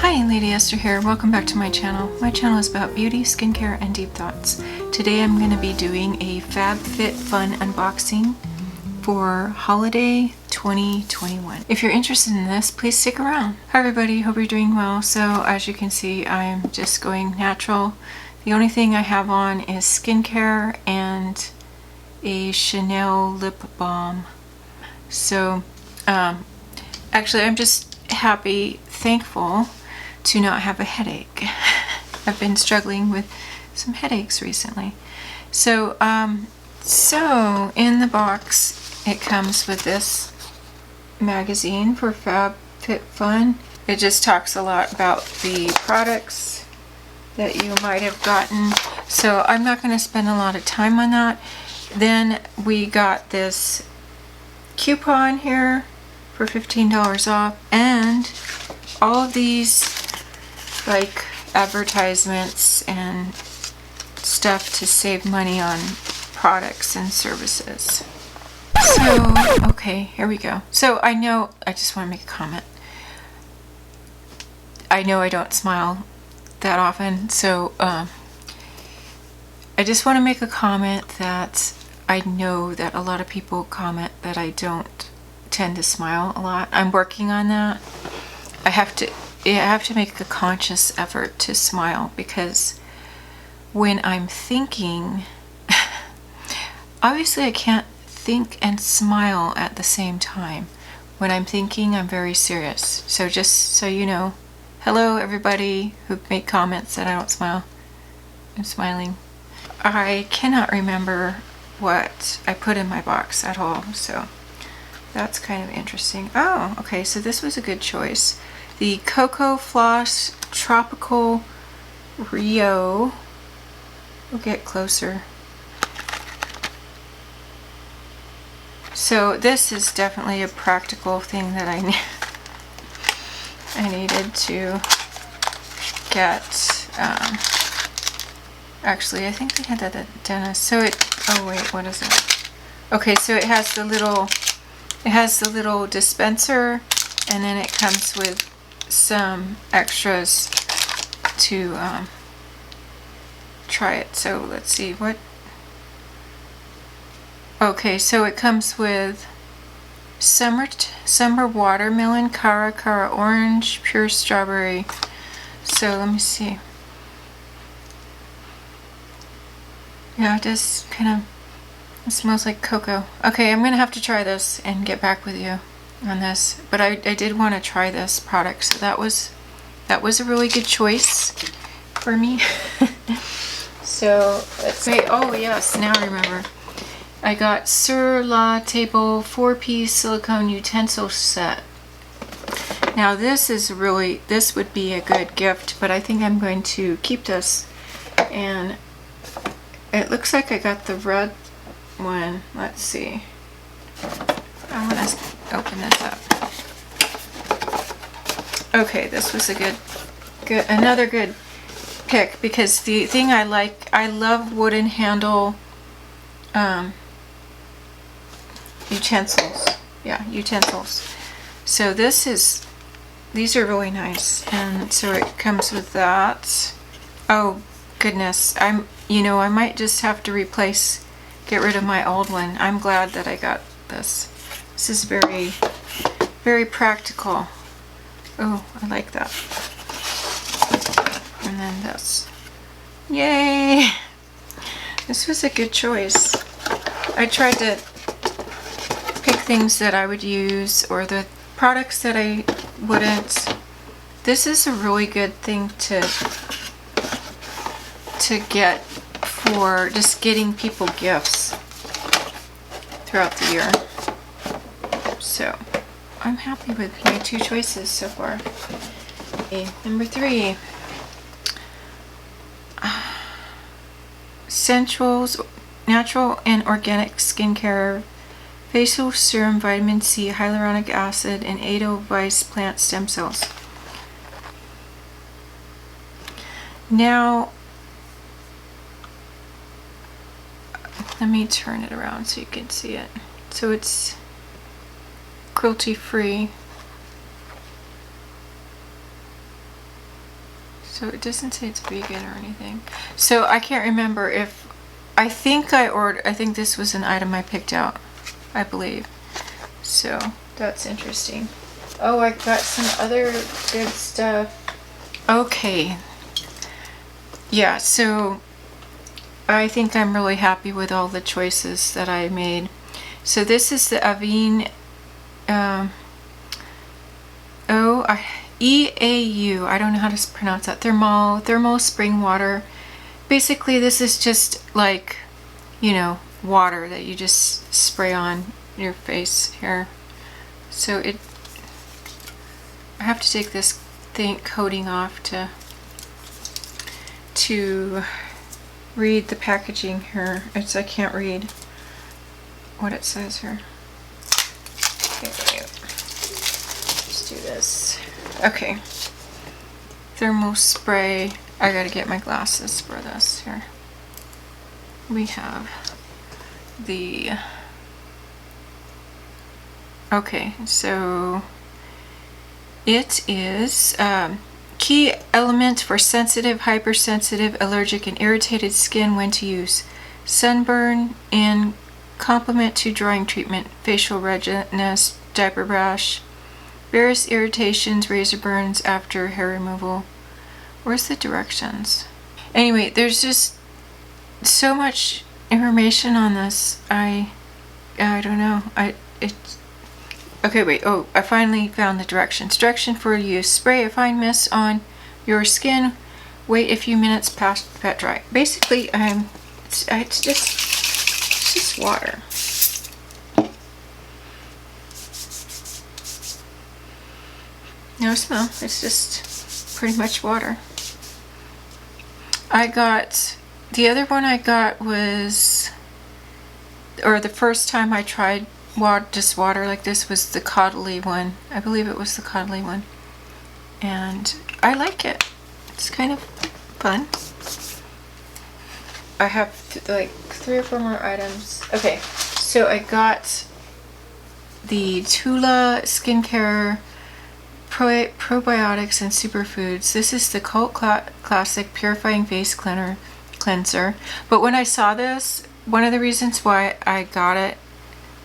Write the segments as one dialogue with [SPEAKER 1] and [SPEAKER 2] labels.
[SPEAKER 1] Hi, Lady Esther here. Welcome back to my channel. My channel is about beauty, skincare, and deep thoughts. Today I'm going to be doing a Fab Fit Fun unboxing for holiday 2021. If you're interested in this, please stick around. Hi everybody, hope you're doing well. So as you can see, I'm just going natural. The only thing I have on is skincare and a Chanel lip balm. So actually I'm just happy, thankful to not have a headache. I've been struggling with some headaches recently. So in the box it comes with this magazine for Fab Fit Fun. It just talks a lot about the products that you might have gotten. So I'm not going to spend a lot of time on that. Then we got this coupon here for $15 off, and all of these like advertisements and stuff to save money on products and services. So okay, here we go. So I just want to make a comment. I know I don't smile that often, so I just want to make a comment that I know that a lot of people comment that I don't tend to smile a lot. I'm working on that. I have to make a conscious effort to smile, because when I'm thinking, obviously I can't think and smile at the same time. When I'm thinking, I'm very serious. So just so you know, hello everybody who make comments that I don't smile. I'm smiling. I cannot remember what I put in my box at all, so that's kind of interesting. Oh, okay, so this was a good choice. The Cocoa Floss Tropical Rio. We'll get closer. So this is definitely a practical thing that I needed to get. Actually, I think they had that at the dentist. So oh wait, what is it? Okay, so it has the little dispenser, and then it comes with some extras to try it. So let's see what. Okay, so it comes with summer watermelon, cara orange, pure strawberry. So let me see. Yeah, it does kind of. It smells like cocoa. Okay, I'm gonna have to try this and get back with you on this. But I did want to try this product, so that was a really good choice for me. So let's see. Oh yes, now I remember. I got Sur La Table 4-piece silicone utensil set. Now this would be a good gift, but I think I'm going to keep this. And it looks like I got the red one. Let's see. I want to open this up. Okay, this was another good pick, because the thing I love wooden handle utensils. Yeah, utensils. So these are really nice, and so it comes with that. Oh goodness, I might just have to get rid of my old one. I'm glad that I got this. This is very, very practical. Oh, I like that. And then this. Yay! This was a good choice. I tried to pick things that I would use, or the products that I wouldn't. This is a really good thing to get for just getting people gifts throughout the year. So I'm happy with my two choices so far. Okay, number 3. Sensuals Natural and Organic Skincare Facial Serum Vitamin C, Hyaluronic Acid, and Edelweiss Plant Stem Cells. Now, let me turn it around so you can see it. So it's cruelty free. So it doesn't say it's vegan or anything. So I can't remember if, I think this was an item I picked out, I believe. So that's interesting. Oh, I got some other good stuff. Okay. Yeah, so I think I'm really happy with all the choices that I made. So this is the Avene EAU. I don't know how to pronounce that. Thermal spring water. Basically, this is just like, you know, water that you just spray on your face here. So I have to take this coating off to read the packaging here. I can't read what it says here. Okay, let's do this. Okay, thermal spray. I gotta get my glasses for this here. We have the, okay, so it is key element for sensitive, hypersensitive, allergic, and irritated skin when to use. Sunburn and complement to drying treatment, facial redness, diaper rash, various irritations, razor burns after hair removal. Where's the directions? Anyway, there's just so much information on this. I don't know. Okay, wait. Oh, I finally found the directions. Direction for use: spray a fine mist on your skin. Wait a few minutes past pat dry. Basically, it's just water. No smell. It's just pretty much water. The other one I got was, or the first time I tried just water like this was the Coddly one. I believe it was the Coddly one. And I like it. It's kind of fun. I have like 3 or 4 more items. Okay, so I got the Tula Skincare Probiotics and Superfoods. This is the Cult Classic Purifying Face Cleanser. But when I saw this, one of the reasons why I got it,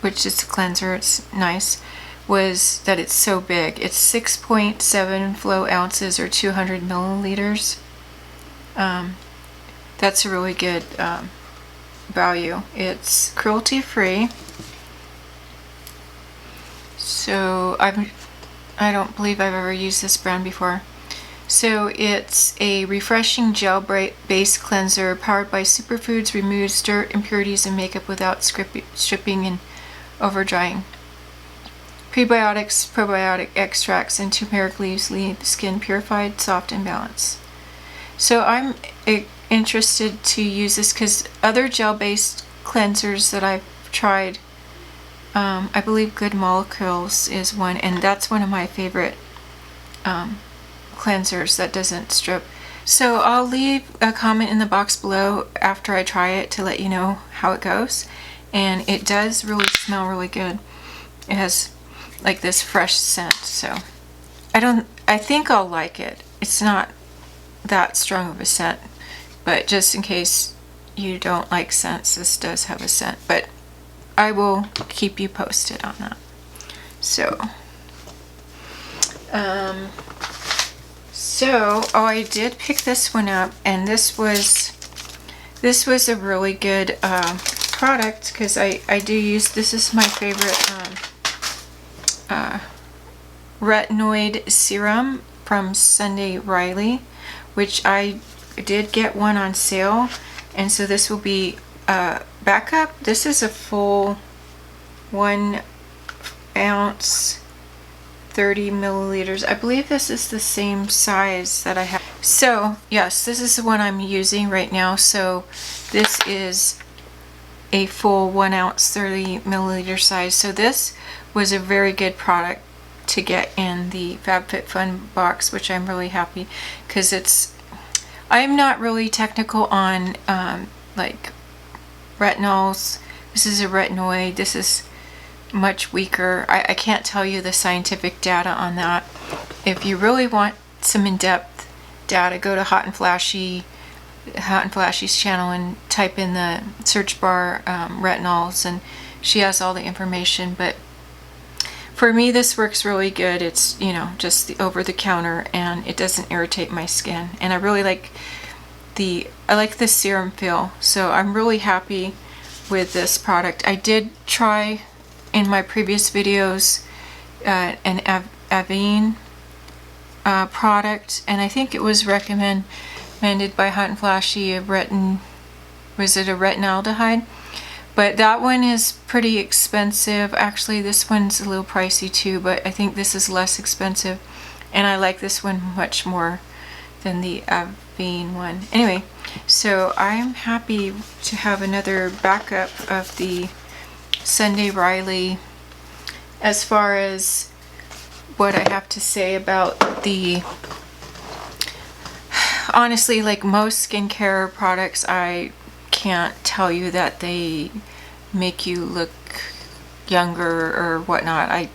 [SPEAKER 1] which is a cleanser, it's nice, was that it's so big. It's 6.7 flow ounces or 200 milliliters. That's a really good value. It's cruelty free. So I don't believe I've ever used this brand before. So it's a refreshing gel-based cleanser powered by superfoods, removes dirt, impurities, and makeup without stripping and over drying. Prebiotics, probiotic extracts, and turmeric leaves leave skin purified, soft, and balanced. So I'm interested to use this because other gel-based cleansers that I've tried, I believe Good Molecules is one, and that's one of my favorite cleansers that doesn't strip. So I'll leave a comment in the box below after I try it to let you know how it goes. And it does really smell really good. It has like this fresh scent, so I think I'll like it. It's not that strong of a scent, but just in case you don't like scents, this does have a scent, but I will keep you posted on that. So I did pick this one up, and this was a really good product because I do use, this is my favorite retinoid serum from Sunday Riley, which I did get one on sale, and so this will be backup. This is a full 1 ounce, 30 milliliters. I believe this is the same size that I have. So yes, this is the one I'm using right now. So this is a full 1 ounce, 30 milliliter size. So this was a very good product to get in the Fab Fit Fun box, which I'm really happy because I'm not really technical on like retinols. This is a retinoid. This is much weaker. I can't tell you the scientific data on that. If you really want some in-depth data, go to Hot and Flashy's channel and type in the search bar retinols, and she has all the information. But for me, this works really good. It's, you know, just the over the counter, and it doesn't irritate my skin. And I really like the serum feel, so I'm really happy with this product. I did try in my previous videos an Avene product, and I think it was recommended by Hot and Flashy, was it a retinaldehyde? But that one is pretty expensive. Actually, this one's a little pricey too, but I think this is less expensive, and I like this one much more than the Avene one. Anyway, so I'm happy to have another backup of the Sunday Riley. As far as what I have to say about the, honestly, like most skincare products, I can't tell you that they make you look younger or whatnot.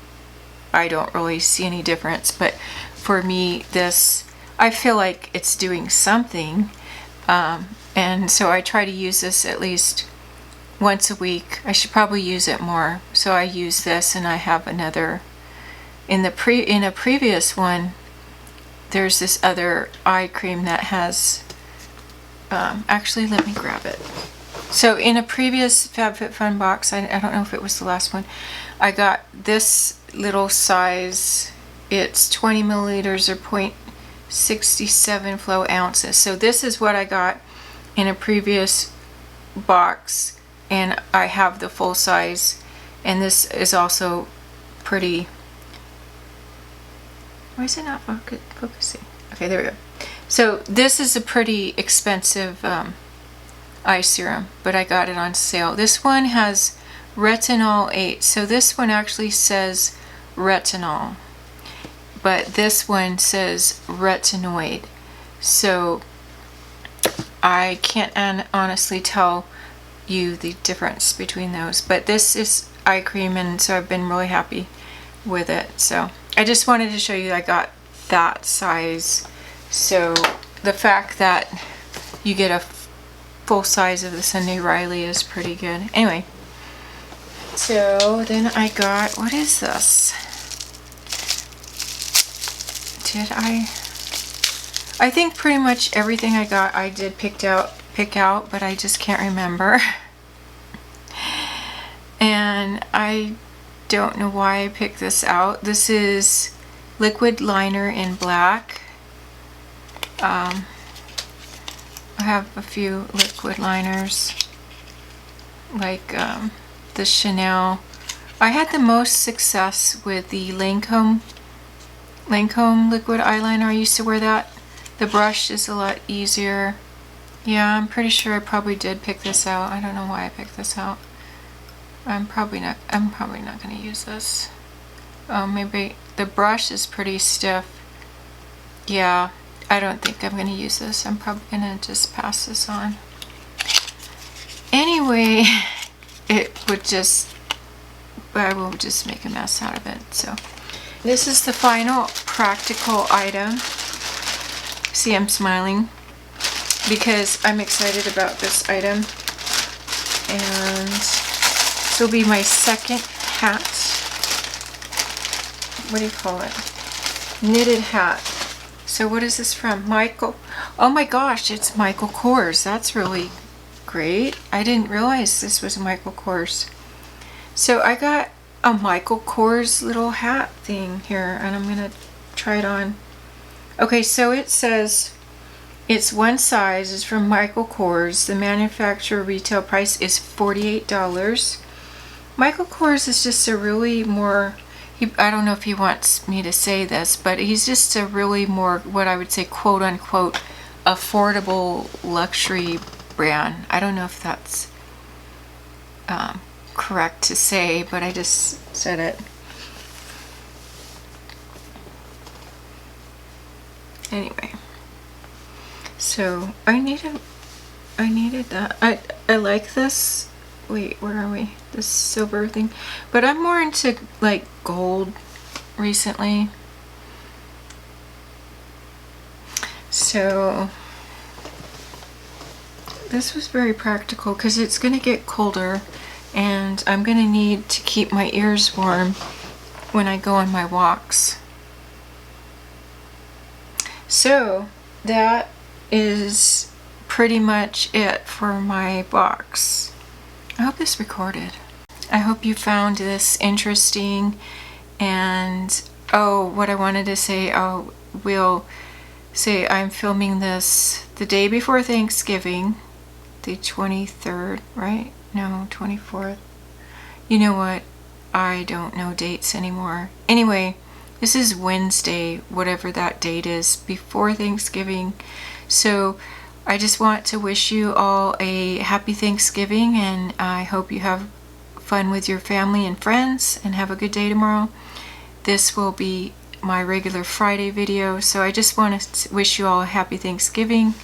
[SPEAKER 1] I don't really see any difference, but for me, this, I feel like it's doing something, and so I try to use this at least once a week. I should probably use it more. So I use this, and I have another in a previous one. There's this other eye cream that has actually, let me grab it. So in a previous Fab Fit Fun box, I don't know if it was the last one, I got this little size. It's 20 milliliters or 0.67 flow ounces. So this is what I got in a previous box, and I have the full size, and this is also pretty, why is it not focusing? Okay, there we go. So this is a pretty expensive eye serum, but I got it on sale. This one has retinol 8, so this one actually says retinol, but this one says retinoid, so I can't honestly tell you the difference between those. But this is eye cream, and so I've been really happy with it. So I just wanted to show you I got that size. So the fact that you get a full size of the Sunday Riley is pretty good. Anyway, so then I got, what is this? I think pretty much everything I got I did pick out, but I just can't remember. And I don't know why I picked this out. This is liquid liner in black. I have a few liquid liners, like the Chanel. I had the most success with the Lancome liquid eyeliner. I used to wear that. The brush is a lot easier. Yeah, I'm pretty sure I probably did pick this out. I don't know why I picked this out. I'm probably not going to use this. Oh, maybe the brush is pretty stiff. Yeah, I don't think I'm going to use this. I'm probably going to just pass this on. Anyway, I will just make a mess out of it. So this is the final practical item. See, I'm smiling because I'm excited about this item, and this will be my second hat. What do you call it? Knitted hat. So what is this from? Michael. Oh my gosh, it's Michael Kors. That's really great. I didn't realize this was Michael Kors. So I got a Michael Kors little hat thing here, and I'm gonna try it on. Okay, so it says it's one size. It's from Michael Kors. The manufacturer retail price is $48. Michael Kors is just a really more, I don't know if he wants me to say this, but he's just a really more, what I would say, quote unquote, affordable luxury brand. I don't know if that's correct to say, but I just said it. Anyway, so I needed that. I like this. Wait, where are we? This silver thing. But I'm more into like gold recently. So So this was very practical because it's going to get colder and I'm going to need to keep my ears warm when I go on my walks. So that is pretty much it for my box. I hope this recorded. I hope you found this interesting. And oh, what I wanted to say, we'll say I'm filming this the day before Thanksgiving, the 23rd, right? No, 24th. You know what? I don't know dates anymore. Anyway, this is Wednesday, whatever that date is, before Thanksgiving. So I just want to wish you all a happy Thanksgiving, and I hope you have fun with your family and friends, and have a good day tomorrow. This will be my regular Friday video, so I just want to wish you all a happy Thanksgiving,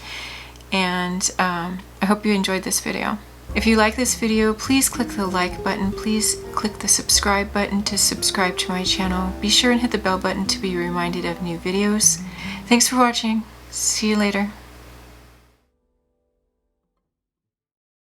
[SPEAKER 1] and I hope you enjoyed this video. If you like this video, please click the like button. Please click the subscribe button to subscribe to my channel. Be sure and hit the bell button to be reminded of new videos. Thanks for watching. See you later.